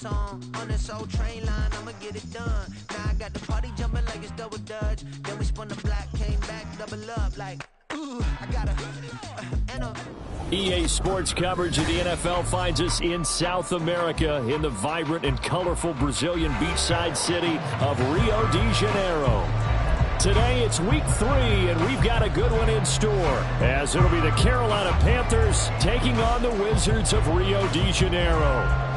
song on this old train line. I'ma get it done. Now I got the party jumping like it's double dutch. Then we spun the block, came back, double up like, ooh, I got EA Sports coverage of the NFL finds us in South America in the vibrant and colorful Brazilian beachside city of Rio de Janeiro. Today it's week 3, and we've got a good one in store, as it'll be the Carolina Panthers taking on the Wizards of Rio de Janeiro.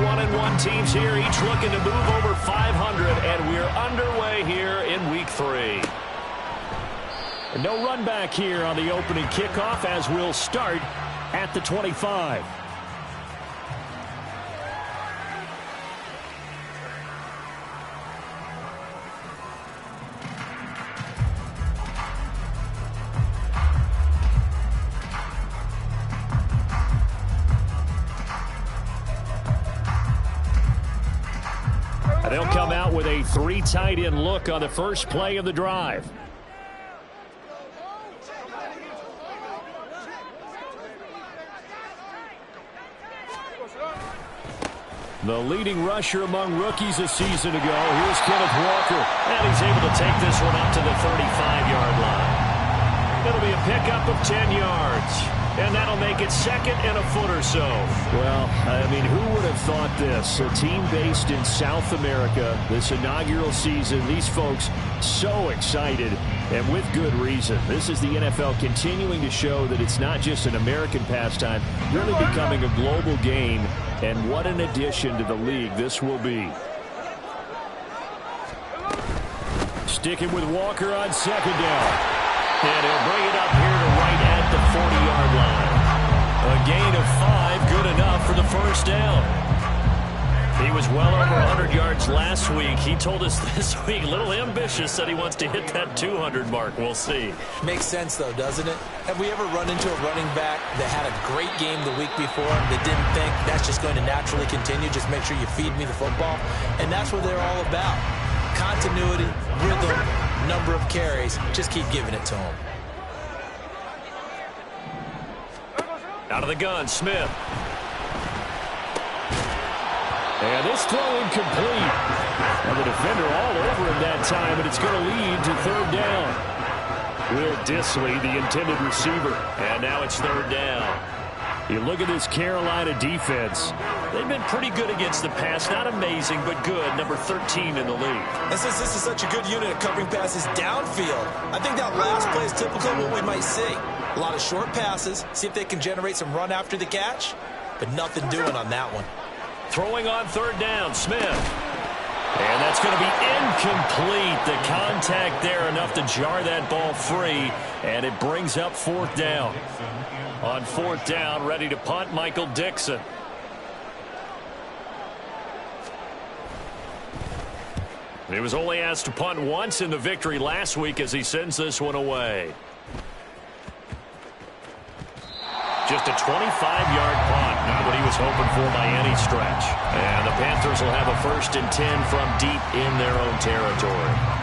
1-1 teams here, each looking to move over 500, and we're underway here in week 3. And no run back here on the opening kickoff, as we'll start at the 25. They'll come out with a 3 tight end look on the first play of the drive. The leading rusher among rookies a season ago. Here's Kenneth Walker. And he's able to take this one up to the 35-yard line. It'll be a pickup of 10 yards. And that'll make it second and a foot or so. Well, I mean, who would have thought this? A team based in South America, this inaugural season, these folks so excited, and with good reason. This is the NFL continuing to show that it's not just an American pastime, really becoming a global game, and what an addition to the league this will be. Sticking with Walker on second down. And he'll bring it up here to right at the 40-yard line. A gain of 5, good enough for the first down. He was well over 100 yards last week. He told us this week, a little ambitious, that he wants to hit that 200 mark. We'll see. Makes sense, though, doesn't it? Have we ever run into a running back that had a great game the week before that didn't think that's just going to naturally continue? Just make sure you feed me the football. And that's what they're all about. Continuity, rhythm, number of carries. Just keep giving it to him. Out of the gun, Smith. And this throw incomplete. And the defender all over him that time, but it's going to lead to third down. Will Disley, the intended receiver. And now it's third down. You look at this Carolina defense. They've been pretty good against the pass. Not amazing, but good. Number 13 in the league. And since this is such a good unit of covering passes downfield, I think that last play is typical of what we might see. A lot of short passes. See if they can generate some run after the catch. But nothing doing on that one. Throwing on third down, Smith. And that's going to be incomplete. The contact there enough to jar that ball free. And it brings up fourth down. On fourth down, ready to punt, Michael Dixon. He was only asked to punt once in the victory last week as he sends this one away. Just a 25-yard punt, not what he was hoping for by any stretch. And the Panthers will have a 1st and 10 from deep in their own territory.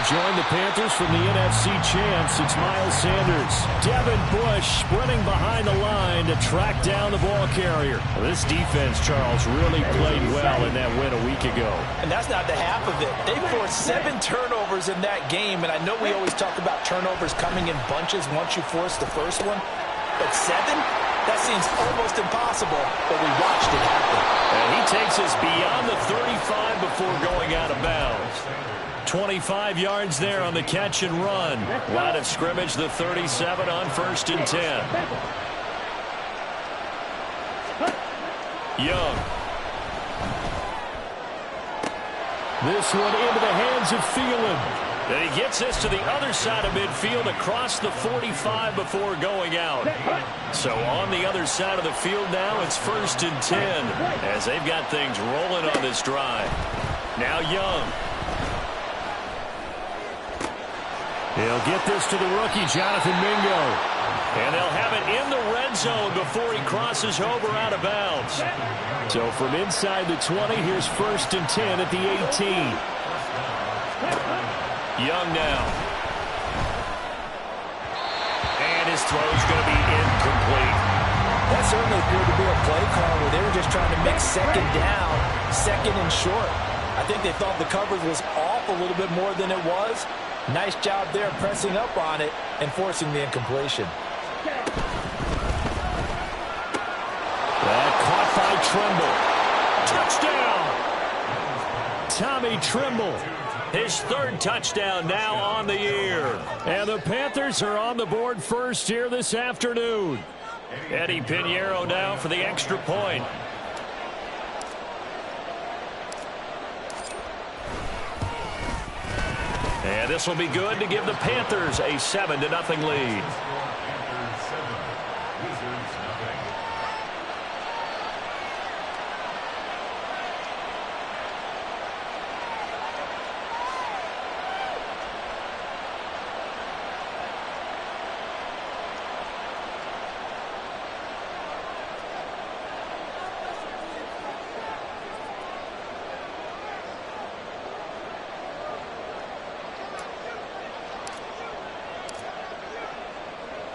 Joined the Panthers from the NFC champs. It's Miles Sanders. Devin Bush sprinting behind the line to track down the ball carrier. Well, this defense, Charles, really played well in that win a week ago. And that's not the half of it. They forced 7 turnovers in that game, and I know we always talk about turnovers coming in bunches once you force the first one. But 7? That seems almost impossible, but we watched it happen. And he takes us beyond the 35 before going out of bounds. 25 yards there on the catch and run. Line of scrimmage, the 37 on 1st and 10. Young. This one into the hands of Thielen. And he gets this to the other side of midfield across the 45 before going out. So on the other side of the field now, it's 1st and 10 as they've got things rolling on this drive. Now Young. He'll get this to the rookie, Jonathan Mingo. And they'll have it in the red zone before he crosses over out of bounds. So from inside the 20, here's 1st and 10 at the 18. Young now. And his throw's going to be incomplete. That certainly appeared to be a play call where they were just trying to mix second down, second and short. I think they thought the coverage was off a little bit more than it was. Nice job there pressing up on it and forcing the incompletion. That caught by Trimble. Touchdown! Tommy Trimble. His 3rd touchdown now on the year. And the Panthers are on the board first here this afternoon. Eddie Pinheiro now for the extra point. And this will be good to give the Panthers a 7-0 lead.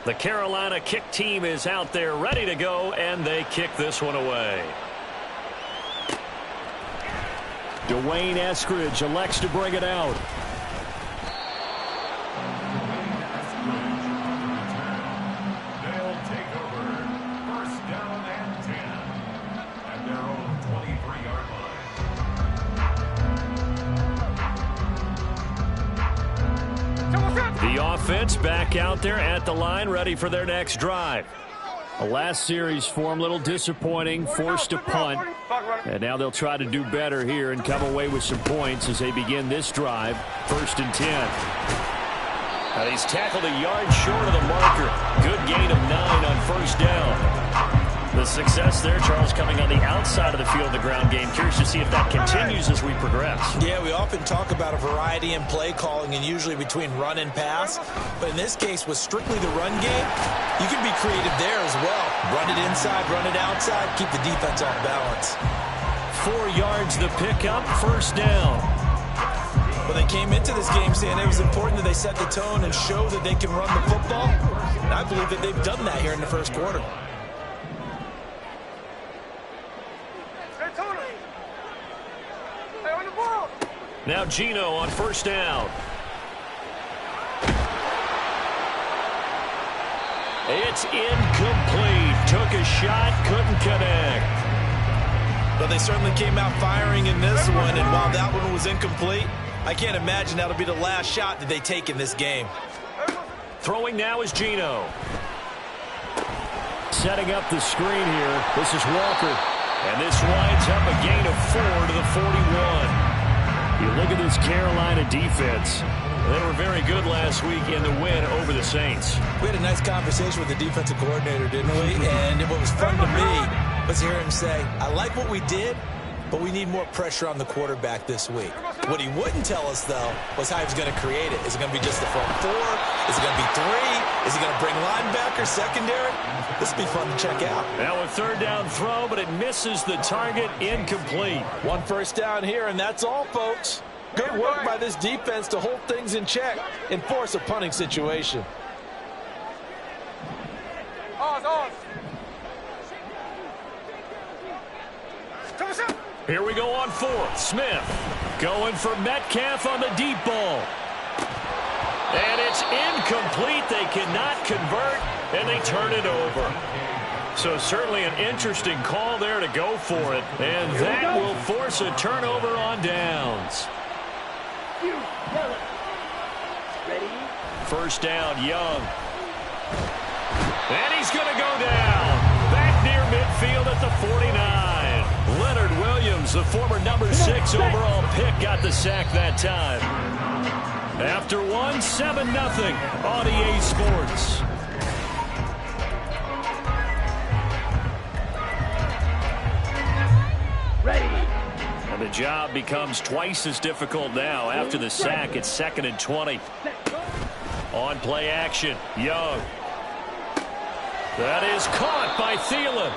The Carolina kick team is out there ready to go, and they kick this one away. Dwayne Eskridge elects to bring it out. They'll take over 1st down and 10 at their own 23-yard line. The offense back out there at the line, ready for their next drive. The last series for them, a little disappointing, forced a punt. And now they'll try to do better here and come away with some points as they begin this drive. 1st and 10. Now he's tackled a yard short of the marker. Good gain of 9 on 1st down. The success there, Charles, coming on the outside of the field, the ground game. Curious to see if that continues as we progress. Yeah, we often talk about a variety in play calling and usually between run and pass. But in this case, with strictly the run game, you can be creative there as well. Run it inside, run it outside, keep the defense off balance. 4 yards the pickup, 1st down. Well, they came into this game saying it was important that they set the tone and show that they can run the football. And I believe that they've done that here in the 1st quarter. Now Gino on 1st down. It's incomplete. Took a shot, couldn't connect. But they certainly came out firing in this one, and while that one was incomplete, I can't imagine that'll be the last shot that they take in this game. Throwing now is Gino. Setting up the screen here. This is Walker. And this winds up a gain of 4 to the 41. You look at this Carolina defense. They were very good last week in the win over the Saints. We had a nice conversation with the defensive coordinator, didn't we? And what was fun to me was hear him say, I like what we did, but we need more pressure on the quarterback this week. What he wouldn't tell us, though, was how he was going to create it. Is it going to be just the front 4? Is it going to be 3? Is he going to bring linebacker, secondary? This will be fun to check out. Now a 3rd down throw, but it misses the target, incomplete. 1 1st down here, and that's all, folks. Good work by this defense to hold things in check and force a punting situation. Here we go on 4th. Smith going for Metcalf on the deep ball. And it's incomplete. They cannot convert, and they turn it over. So certainly an interesting call there to go for it. And that will force a turnover on downs. 1st down, Young. And he's going to go down. Back near midfield at the 49. Leonard Williams, the former number 6 overall pick, got the sack that time. After one, 7-0 on EA Sports. And the job becomes twice as difficult now. After the sack, it's 2nd and 20. On play action, Young. That is caught by Thielen.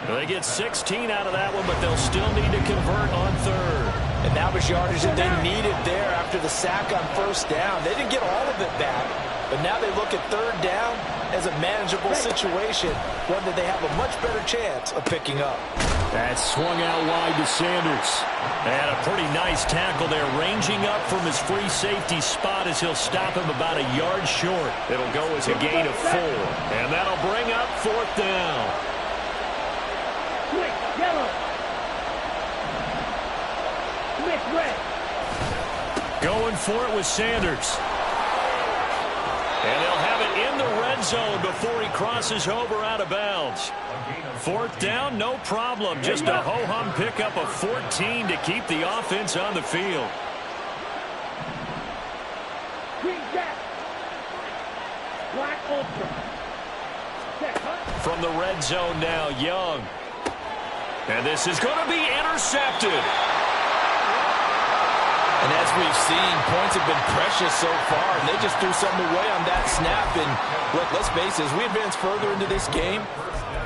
They get 16 out of that one, but they'll still need to convert on 3rd. And that was yardage that they needed there after the sack on 1st down. They didn't get all of it back, but now they look at 3rd down as a manageable situation, one that they have a much better chance of picking up. That swung out wide to Sanders. And a pretty nice tackle there, ranging up from his free safety spot as he'll stop him about a yard short. It'll go as a gain of 4, and that'll bring up 4th down. Going for it with Sanders. And they'll have it in the red zone before he crosses over out of bounds. 4th down, no problem. Just a ho-hum pickup of 14 to keep the offense on the field. From the red zone now, Young. And this is going to be intercepted. And as we've seen, points have been precious so far, and they just threw something away on that snap. And look, let's face it, as we advance further into this game,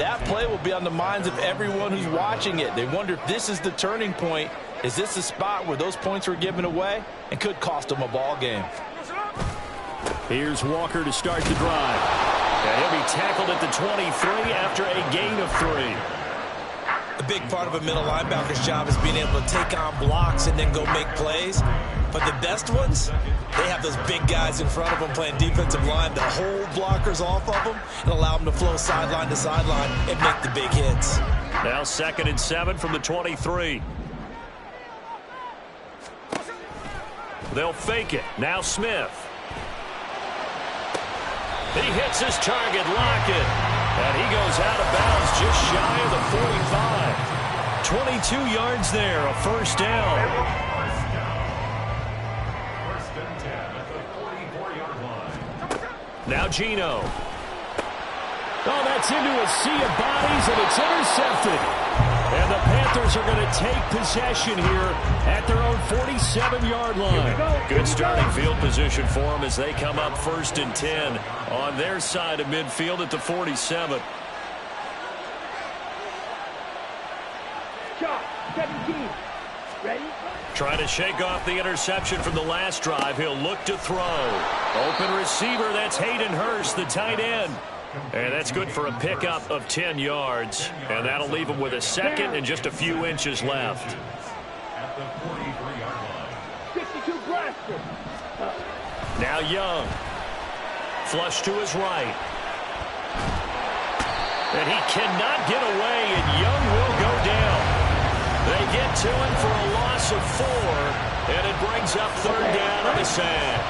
that play will be on the minds of everyone who's watching it. They wonder if this is the turning point. Is this the spot where those points were given away and could cost them a ball game? Here's Walker to start the drive. And he'll be tackled at the 23 after a gain of 3. A big part of a middle linebacker's job is being able to take on blocks and then go make plays. But the best ones, they have those big guys in front of them playing defensive line to hold blockers off of them and allow them to flow sideline to sideline and make the big hits. Now 2nd and 7 from the 23. They'll fake it. Now Smith. He hits his target, Lockett. And he goes out of bounds just shy of the 45. 22 yards there, a 1st down. First and 10 at the 44-yard line. Now Geno. Oh, that's into a sea of bodies, and it's intercepted. And the Panthers are going to take possession here at their own 47-yard line. Good starting field position for them as they come up 1st and 10 on their side of midfield at the 47. Shot, 17. Ready? Trying to shake off the interception from the last drive. He'll look to throw. Open receiver, that's Hayden Hurst, the tight end. And that's good for a pickup of 10 yards. And that'll leave him with a 2nd and just a few inches left. At the 43-yard line. 52 blaster. Now Young. Flush to his right. And he cannot get away, and Young will go down. They get to him for a loss of 4, and it brings up 3rd down on the sack.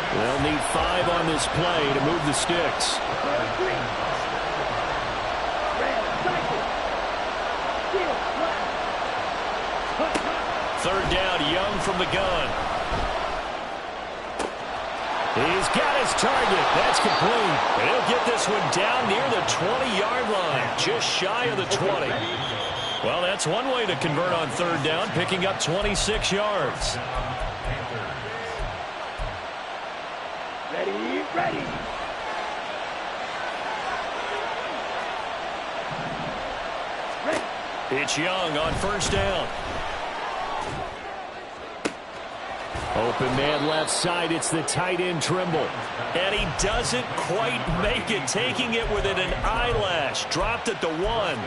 They'll need 5 on this play to move the sticks. 3rd down, Young from the gun. He's got his target. That's complete. And he'll get this one down near the 20-yard line, just shy of the 20. Well, that's one way to convert on 3rd down, picking up 26 yards. Ready, ready. It's Young on 1st down. Open man left side. It's the tight end Trimble. And he doesn't quite make it, taking it within an eyelash. Dropped at the 1.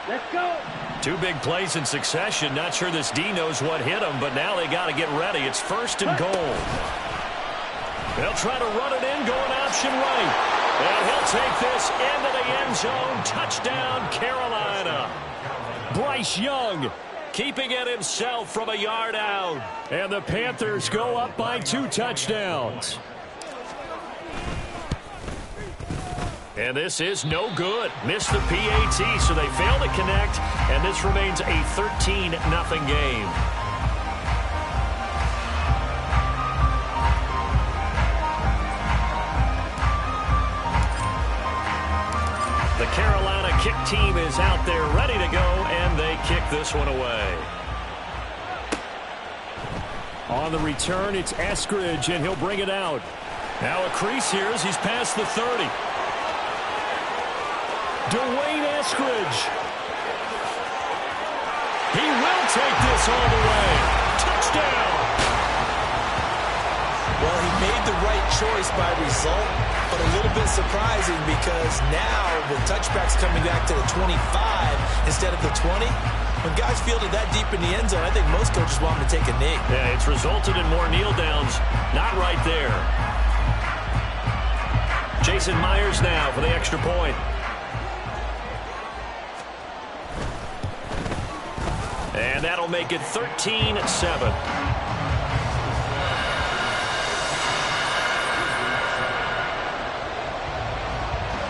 Let's go. 2 big plays in succession. Not sure this D knows what hit him, but now they got to get ready. It's 1st and goal. They'll try to run it in, going option right. And he'll take this into the end zone. Touchdown, Carolina. Bryce Young keeping it himself from a yard out. And the Panthers go up by 2 touchdowns. And this is no good. Missed the PAT, so they fail to connect. And this remains a 13-0 game. Carolina kick team is out there ready to go, and they kick this one away. On the return, it's Eskridge, and he'll bring it out. Now a crease here as he's past the 30. Dwayne Eskridge. He will take this all the way. Touchdown. Well, he made the right choice by result, but a little bit surprising because now with touchbacks coming back to the 25 instead of the 20, when guys fielded that deep in the end zone, I think most coaches want them to take a knee. Yeah, it's resulted in more kneel downs. Not right there. Jason Myers now for the extra point. And that'll make it 13-7.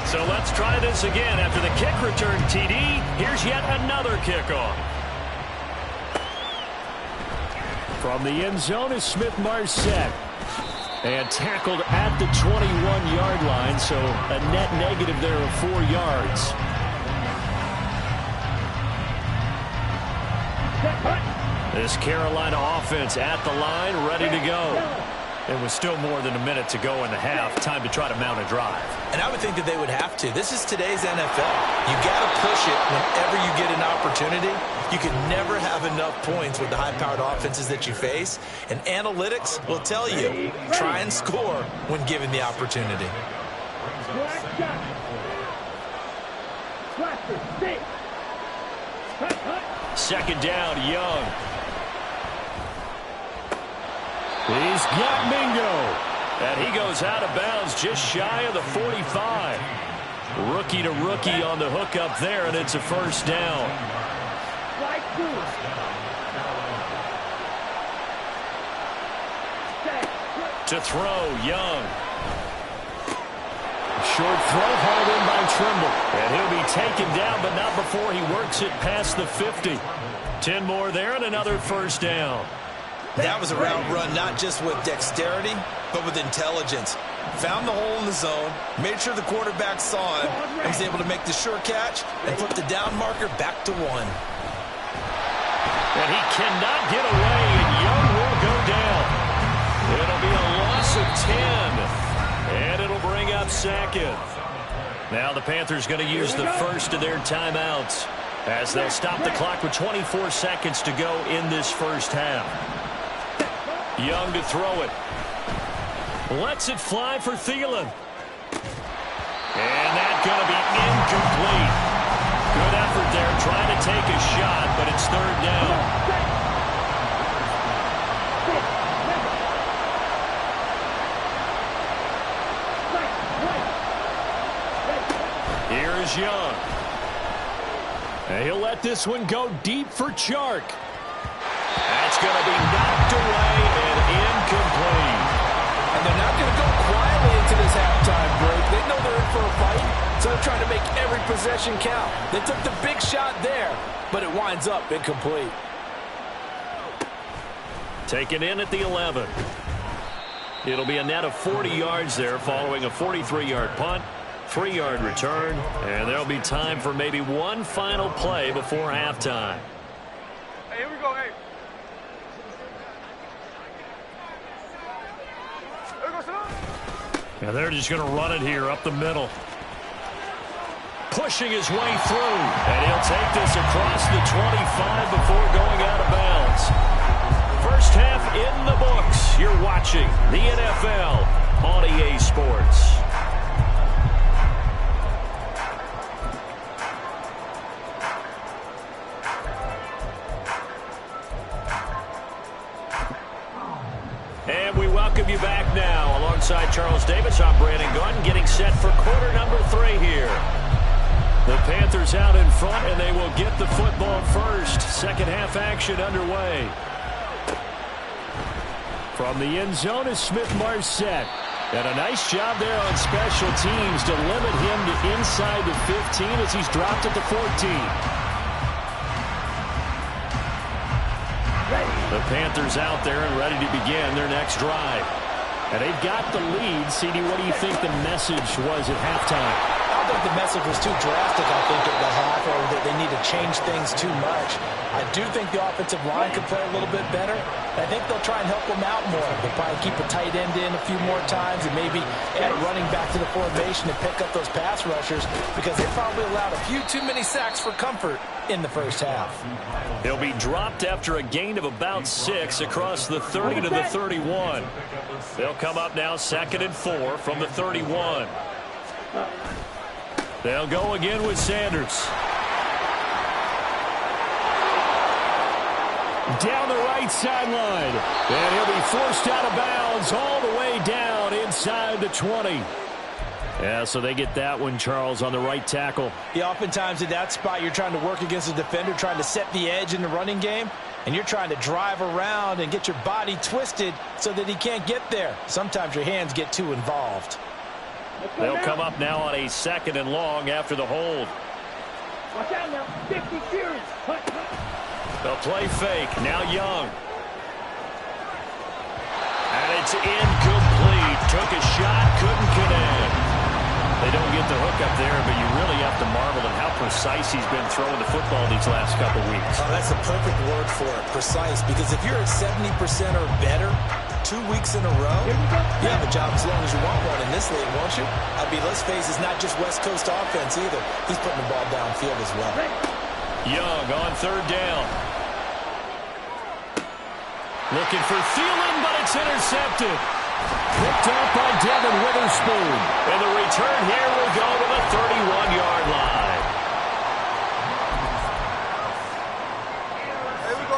So let's try this again. After the kick return TD, here's yet another kickoff. From the end zone is Smith-Marset. And tackled at the 21-yard line, so a net negative there of 4 yards. This Carolina offense at the line, ready to go. It was still more than a minute to go in the half. Time to try to mount a drive. And I would think that they would have to. This is today's NFL. You got to push it whenever you get an opportunity. You can never have enough points with the high-powered offenses that you face. And analytics will tell you, try and score when given the opportunity. Second down, Young. He's got Mingo. And he goes out of bounds just shy of the 45. Rookie to rookie on the hook up there, and it's a first down. To throw, Young. Short throw hauled in by Trimble. And he'll be taken down, but not before he works it past the 50. 10 more there and another first down. That was a route run not just with dexterity, but with intelligence. Found the hole in the zone, made sure the quarterback saw him, and was able to make the sure catch and put the down marker back to 1. And he cannot get away, and Young will go down. It'll be a loss of 10, and it'll bring up second. Now the Panthers going to use the first of their timeouts as they'll stop the clock with 24 seconds to go in this first half. Young to throw it. Lets it fly for Thielen. And that's going to be incomplete. Good effort there trying to take a shot, but it's third down. Here's Young. And he'll let this one go deep for Chark. That's going to be knocked away and incomplete. And they're not going to go quietly into this halftime break. They know they're in for a fight, so they're trying to make every possession count. They took the big shot there, but it winds up incomplete. Taken in at the 11. It'll be a net of 40 yards there following a 43-yard punt, 3-yard return, and there'll be time for maybe one final play before halftime. Hey, here we go, hey. And they're just going to run it here up the middle. Pushing his way through. And he'll take this across the 25 before going out of bounds. First half in the books. You're watching the NFL on EA Sports. And we welcome you back now. Alongside Charles Davis, I'm Brandon Gunn, getting set for quarter number 3 here. The Panthers out in front, and they will get the football first. Second half action underway. From the end zone is Smith-Marset. And a nice job there on special teams to limit him to inside the 15 as he's dropped at the 14. The Panthers out there and ready to begin their next drive. And they've got the lead. CD, what do you think the message was at halftime? I don't think the message was too drastic, I think, at the half, or that they need to change things too much. I do think the offensive line could play a little bit better. I think they'll try and help them out more. They'll probably keep a tight end in a few more times and maybe add a running back to the formation to pick up those pass rushers, because they probably allowed a few too many sacks for comfort in the first half. He'll be dropped after a gain of about 6 across the 30 to the 31. They'll come up now 2nd and 4 from the 31. They'll go again with Sanders. Down the right sideline. And he'll be forced out of bounds all the way down inside the 20. Yeah, so they get that one, Charles, on the right tackle. Yeah, oftentimes in that spot, you're trying to work against a defender, trying to set the edge in the running game, and you're trying to drive around and get your body twisted so that he can't get there. Sometimes your hands get too involved. They'll come up now on a 2nd and long after the hold. Watch out now. 50 series. They'll play fake. Now Young. And it's incomplete. Took a shot, couldn't connect. They don't get the hook up there, but you really have to marvel at how precise he's been throwing the football these last couple weeks. Oh, that's the perfect word for it, precise, because if you're at 70% or better 2 weeks in a row, you have a job as long as you want one in this league, won't you? I mean, let's face it, it's not just West Coast offense either. He's putting the ball downfield as well. Young on 3rd down. Looking for Thielen, but it's intercepted. Picked up by Devin Witherspoon. And the return here will go to the 31-yard line.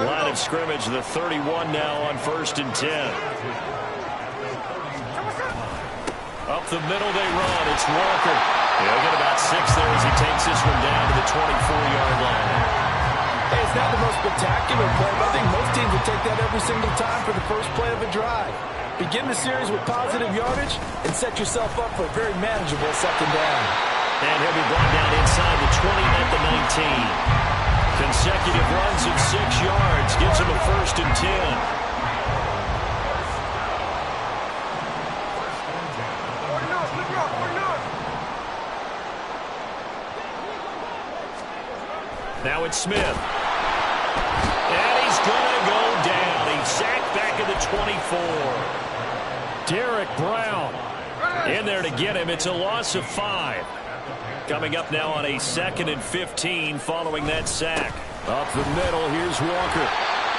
Line of scrimmage, the 31 now on 1st and 10. Up the middle they run. It's Walker. He'll get about 6 there as he takes this one down to the 24-yard line. Hey, it's not the most spectacular play, but I think most teams will take that every single time for the first play of a drive. Begin the series with positive yardage and set yourself up for a very manageable 2nd down. And he'll be brought down inside the 20 at the 19. Consecutive runs of 6 yards gives him a 1st and 10. Now it's Smith. And he's going to go down. He's sacked back at the 24. Derek Brown in there to get him. It's a loss of 5. Coming up now on a 2nd and 15 following that sack. Up the middle, here's Walker.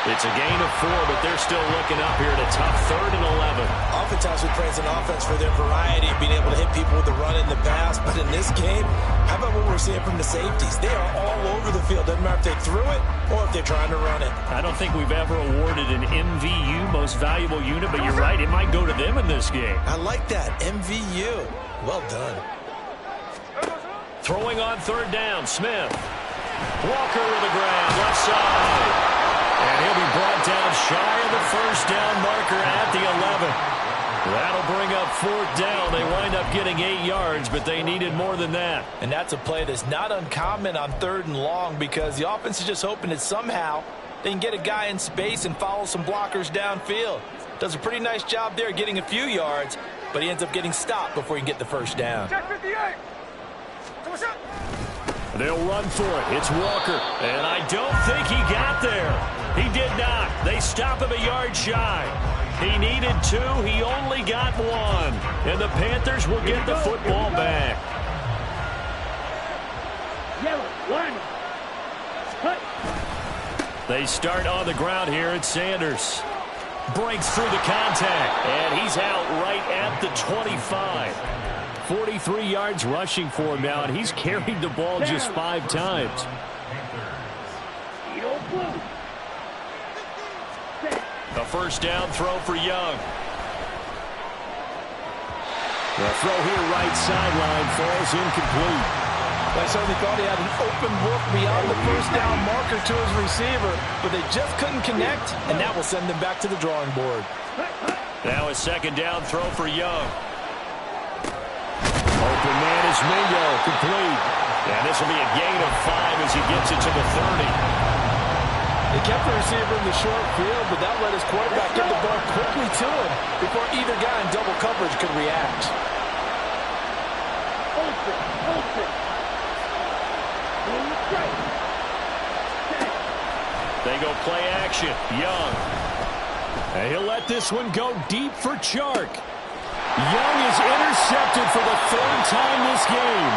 It's a gain of 4, but they're still looking up here at a tough 3rd and 11. Oftentimes we praise an offense for their variety of being able to hit people with the run and the pass, but in this game, how about what we're seeing from the safeties? They are all over the field. Doesn't matter if they threw it or if they're trying to run it. I don't think we've ever awarded an MVU, most valuable unit, but you're right, it might go to them in this game. I like that, MVU. Well done. Throwing on 3rd down, Smith. Walker with the grab, left side. And he'll be brought down shy of the 1st down marker at the 11. That'll bring up 4th down. They wind up getting 8 yards, but they needed more than that. And that's a play that's not uncommon on 3rd and long, because the offense is just hoping that somehow they can get a guy in space and follow some blockers downfield. Does a pretty nice job there getting a few yards, but he ends up getting stopped before he can get the 1st down. They'll run for it. It's Walker. And I don't think he got there. He did not. They stop him a yard shy. He needed 2. He only got 1. And the Panthers will get the football back. They start on the ground here at Sanders. Breaks through the contact. And he's out right at the 25. 43 yards rushing for him now, and he's carried the ball just 5 times. A 1st down throw for Young. The throw here right sideline falls incomplete. I certainly thought he had an open look beyond the 1st down marker to his receiver, but they just couldn't connect, and that will send them back to the drawing board. Now a 2nd down throw for Young. Open man is Mingo, complete. And this will be a gain of 5 as he gets it to the 30. They kept the receiver in the short field, but that let his quarterback get the ball quickly to him before either guy in double coverage could react. They go play action. Young. And he'll let this one go deep for Chark. Young is intercepted for the third time this game.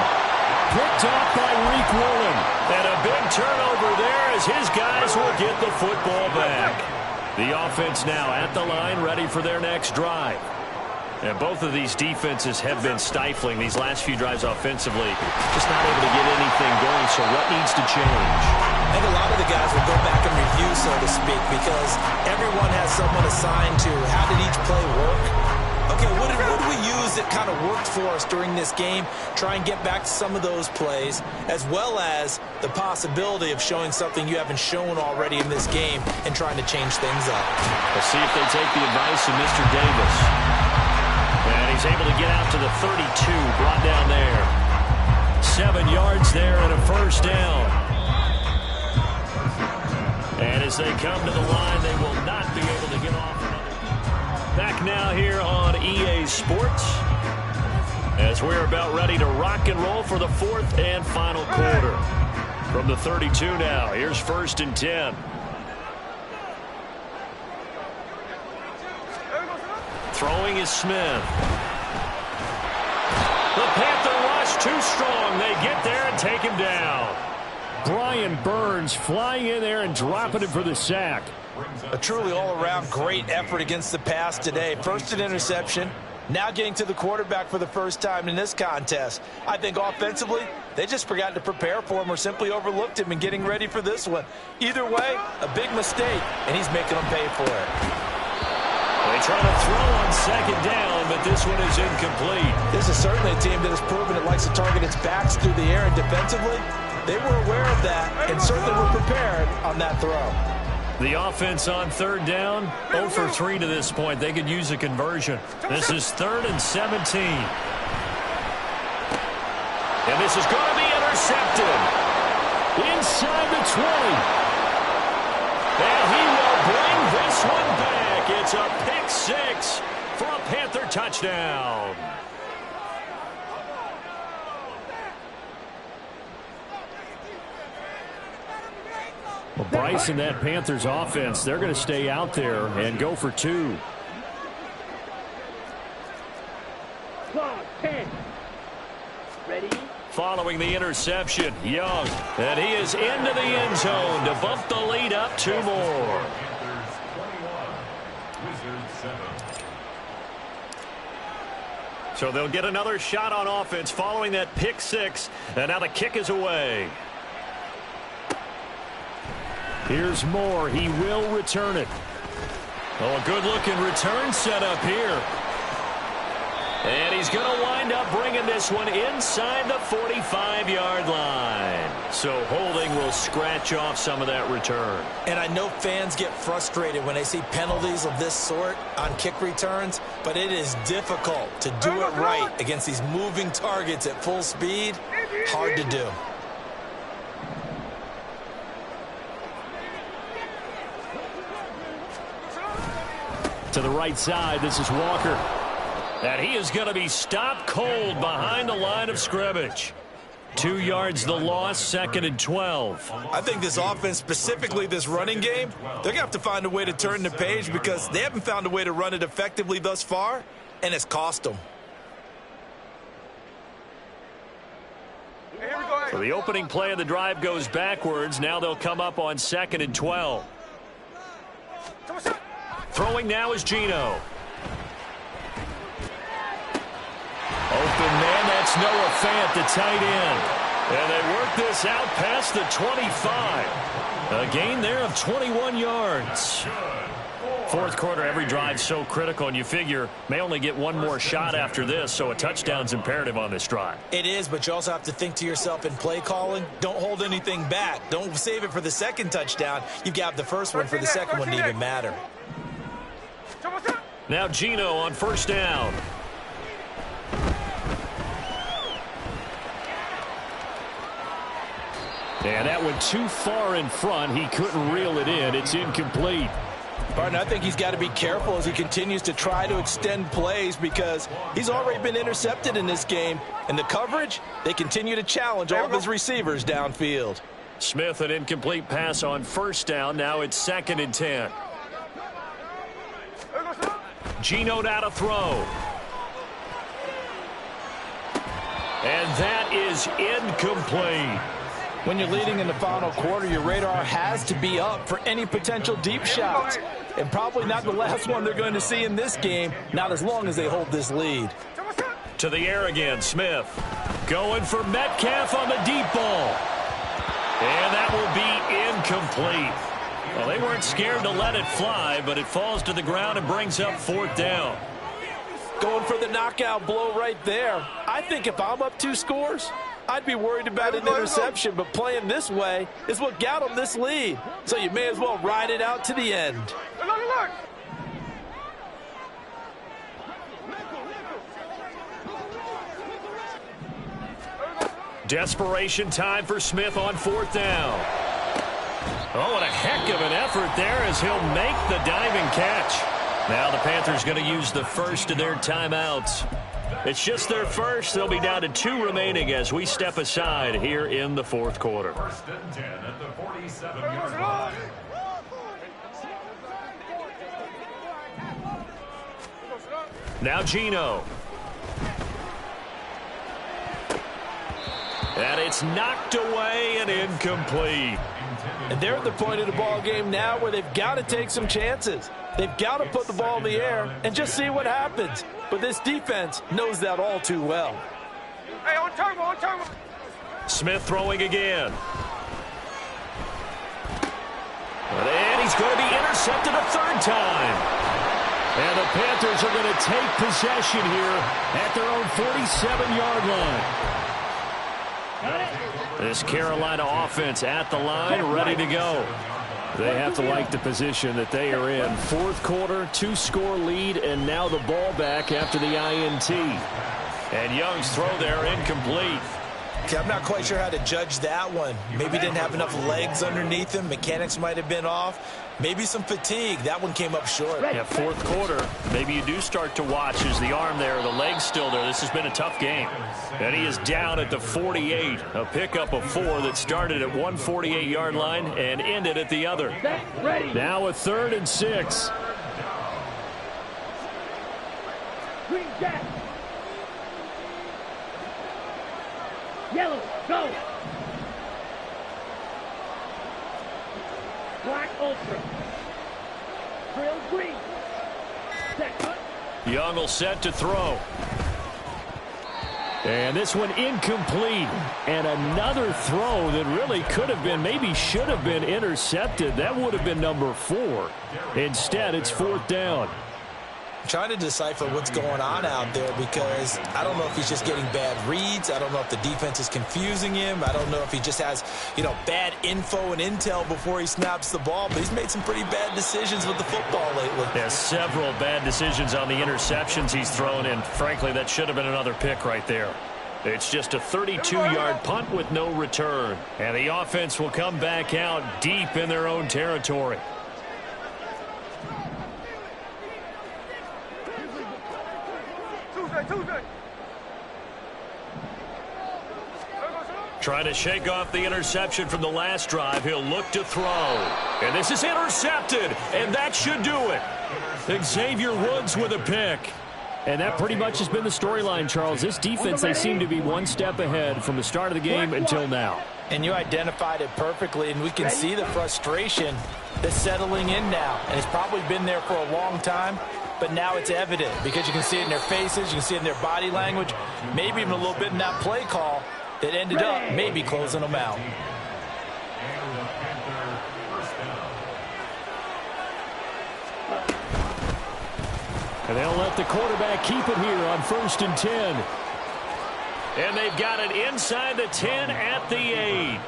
Picked off by Reek Woolen. And a big turnover there as his guys will get the football back. The offense now at the line, ready for their next drive. And both of these defenses have been stifling these last few drives offensively. Just not able to get anything going, so what needs to change? I think a lot of the guys will go back and review, so to speak, because everyone has someone assigned to how did each play work. Okay, what did we use that kind of worked for us during this game? Try and get back to some of those plays, as well as the possibility of showing something you haven't shown already in this game and trying to change things up. Let's see if they take the advice of Mr. Davis. And he's able to get out to the 32, brought down there. 7 yards there and a first down. And as they come to the line, they will not be able to get off another. Back now here on EA Sports, as we're about ready to rock and roll for the fourth and final quarter. From the 32 now, here's 1st and 10. Throwing is Smith. The Panther rush too strong. They get there and take him down. Brian Burns flying in there and dropping him for the sack. A truly all-around great effort against the pass today. First an interception, now getting to the quarterback for the first time in this contest. I think offensively, they just forgot to prepare for him or simply overlooked him in getting ready for this one. Either way, a big mistake, and he's making them pay for it. They try to throw on 2nd down, but this one is incomplete. This is certainly a team that has proven it likes to target its backs through the air, and defensively, they were aware of that and certainly were prepared on that throw. The offense on 3rd down, 0 for 3 to this point. They could use a conversion. This is 3rd and 17. And this is going to be intercepted. Inside the 20. And he will bring this one back. It's a pick 6 for a Panther touchdown. Well, Bryce and that Panthers offense, they're going to stay out there and go for 2. Clock, 10. Ready? Following the interception, Young, and he is into the end zone to bump the lead up 2 more. Panthers 21, Wizards 7. So they'll get another shot on offense following that pick 6, and now the kick is away. Here's Moore. He will return it. Oh, a good-looking return set up here. And he's going to wind up bringing this one inside the 45-yard line. So holding will scratch off some of that return. And I know fans get frustrated when they see penalties of this sort on kick returns, but it is difficult to do it right against these moving targets at full speed. Hard to do. To the right side, this is Walker. And he is going to be stopped cold behind the line of scrimmage. 2 yards the loss, 2nd and 12. I think this offense, specifically this running game, they're going to have to find a way to turn the page because they haven't found a way to run it effectively thus far, and it's cost them. So the opening play of the drive goes backwards. Now they'll come up on 2nd and 12. Throwing now is Geno. Open man, that's Noah Fant, the tight end. And they work this out past the 25. A gain there of 21 yards. 4th quarter, every drive so critical, and you figure may only get one more shot after this, so a touchdown's imperative on this drive. It is, but you also have to think to yourself in play calling, don't hold anything back. Don't save it for the second touchdown. You've got the first one for the second one to even matter. Now Geno on 1st down. And that went too far in front. He couldn't reel it in. It's incomplete. Partner, I think he's got to be careful as he continues to try to extend plays because he's already been intercepted in this game. And the coverage, they continue to challenge all of his receivers downfield. Smith, an incomplete pass on first down. Now it's 2nd and 10. Geno now to throw. And that is incomplete. When you're leading in the final quarter, your radar has to be up for any potential deep shots. And probably not the last one they're going to see in this game, not as long as they hold this lead. To the air again, Smith. Going for Metcalf on the deep ball. And that will be incomplete. Well, they weren't scared to let it fly, but it falls to the ground and brings up 4th down. Going for the knockout blow right there. I think if I'm up 2 scores, I'd be worried about an interception, but playing this way is what got them this lead. So you may as well ride it out to the end. Desperation time for Smith on 4th down. Oh, what a heck of an effort there as he'll make the diving catch. Now the Panthers going to use the first of their timeouts. It's just their first. They'll be down to 2 remaining as we step aside here in the 4th quarter. 1st and 10 at the 47-yard line. Now Geno. And it's knocked away and incomplete. And they're at the point of the ball game now where they've got to take some chances. They've got to put the ball in the air and just see what happens. But this defense knows that all too well. Hey, on turbo, on turbo. Smith throwing again. And he's going to be intercepted a 3rd time. And the Panthers are going to take possession here at their own 47-yard line. This Carolina offense at the line, ready to go. They have to like the position that they are in. 4th quarter, 2-score lead, and now the ball back after the INT. And Young's throw there incomplete. Okay, I'm not quite sure how to judge that one. Maybe didn't have enough legs underneath him. Mechanics might have been off. Maybe some fatigue. That one came up short. Yeah, 4th quarter. Maybe you do start to watch. Is the arm there, the leg's still there. This has been a tough game. And he is down at the 48. A pickup of 4 that started at 148-yard line and ended at the other. Now a 3rd and 6. Green jack. Yellow, go. Black ultra. Drill green. Set. Young will set to throw. And this one incomplete. And another throw that really could have been, maybe should have been intercepted. That would have been number 4. Instead, it's 4th down. I'm trying to decipher what's going on out there because I don't know if he's just getting bad reads. I don't know if the defense is confusing him. I don't know if he just has, bad info and intel before he snaps the ball. But he's made some pretty bad decisions with the football lately. There's several bad decisions on the interceptions he's thrown, and frankly, that should have been another pick right there. It's just a 32-yard punt with no return. And the offense will come back out deep in their own territory. Trying to shake off the interception from the last drive. He'll look to throw. And this is intercepted. And that should do it. Xavier Woods with a pick. And that pretty much has been the storyline, Charles. This defense, they seem to be one step ahead from the start of the game until now. And you identified it perfectly, and we can see the frustration that's settling in now. And it's probably been there for a long time, but now it's evident because you can see it in their faces, you can see it in their body language, maybe even a little bit in that play call that ended up maybe closing them out. And they'll let the quarterback keep it here on 1st and 10. And they've got it inside the 10 at the 8.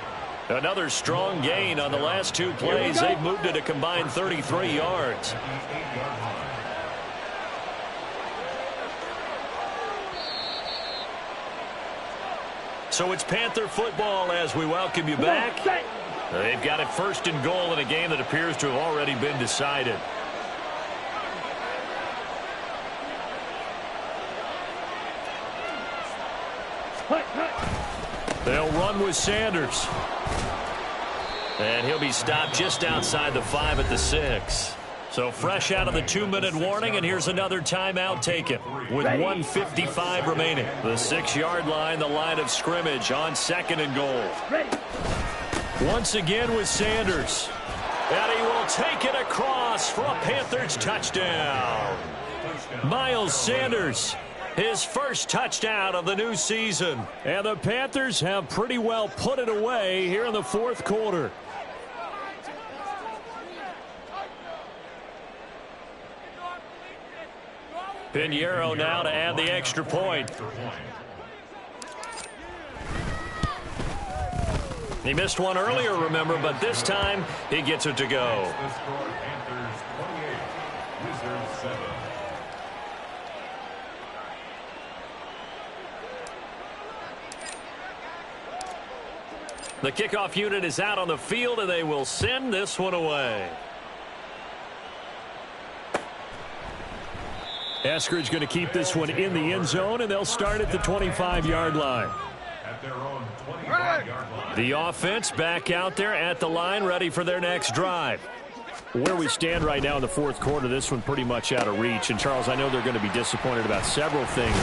Another strong gain on the last 2 plays. They've moved it a combined 33 yards. So it's Panther football as we welcome you back. They've got it 1st and goal in a game that appears to have already been decided. They'll run with Sanders. And he'll be stopped just outside the 5 at the 6. So fresh out of the 2-minute warning, and here's another timeout taken with 1:55 remaining. The 6-yard line, the line of scrimmage on 2nd and goal. Once again with Sanders. And he will take it across for a Panthers touchdown. Miles Sanders, his first touchdown of the new season. And the Panthers have pretty well put it away here in the 4th quarter. Pinheiro now to add the extra point. He missed one earlier, remember, but this time he gets it to go. The kickoff unit is out on the field, and they will send this one away. Eskridge going to keep this one in the end zone, and they'll start at the 25-yard line. At their own 25-yard line. The offense back out there at the line, ready for their next drive. Where we stand right now in the 4th quarter, this one pretty much out of reach. And, Charles, I know they're going to be disappointed about several things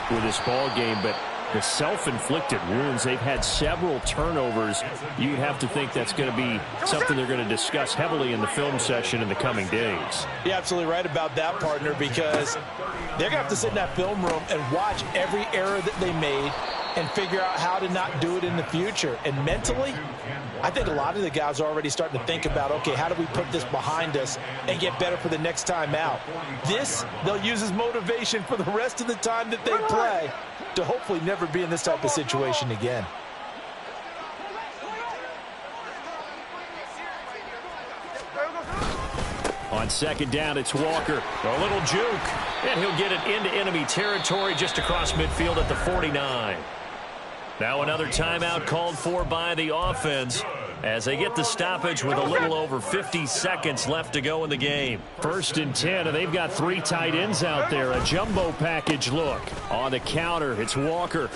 with this ball game, but the self-inflicted wounds, they've had several turnovers. You'd have to think that's going to be something they're going to discuss heavily in the film session in the coming days. You're absolutely right about that, partner, because they're going to have to sit in that film room and watch every error that they made and figure out how to not do it in the future. And mentally, I think a lot of the guys are already starting to think about, okay, how do we put this behind us and get better for the next time out? This, they'll use as motivation for the rest of the time that they play to hopefully never be in this type of situation again. On 2nd down, it's Walker. A little juke, and he'll get it into enemy territory just across midfield at the 49. Now another timeout called for by the offense as they get the stoppage with a little over 50 seconds left to go in the game. 1st and 10, and they've got 3 tight ends out there. A jumbo package look. On the counter, it's Walker.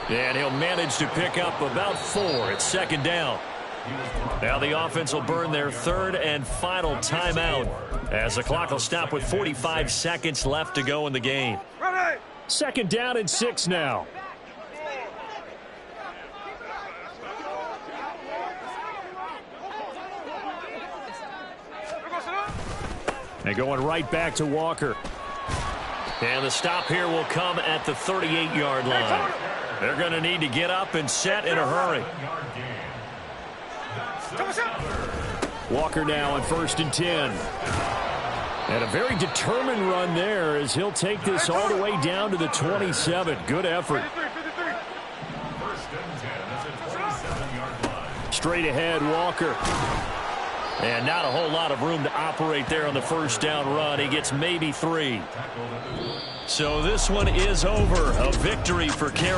And he'll manage to pick up about 4. It's 2nd down. Now the offense will burn their 3rd and final timeout as the clock will stop with 45 seconds left to go in the game. 2nd down and 6 now. And going right back to Walker. And the stop here will come at the 38-yard line. They're going to need to get up and set in a hurry. Walker now on 1st and 10. And a very determined run there as he'll take this all the way down to the 27. Good effort. Straight ahead, Walker. And not a whole lot of room to operate there on the 1st down run. He gets maybe 3. So this one is over. A victory for Carolina.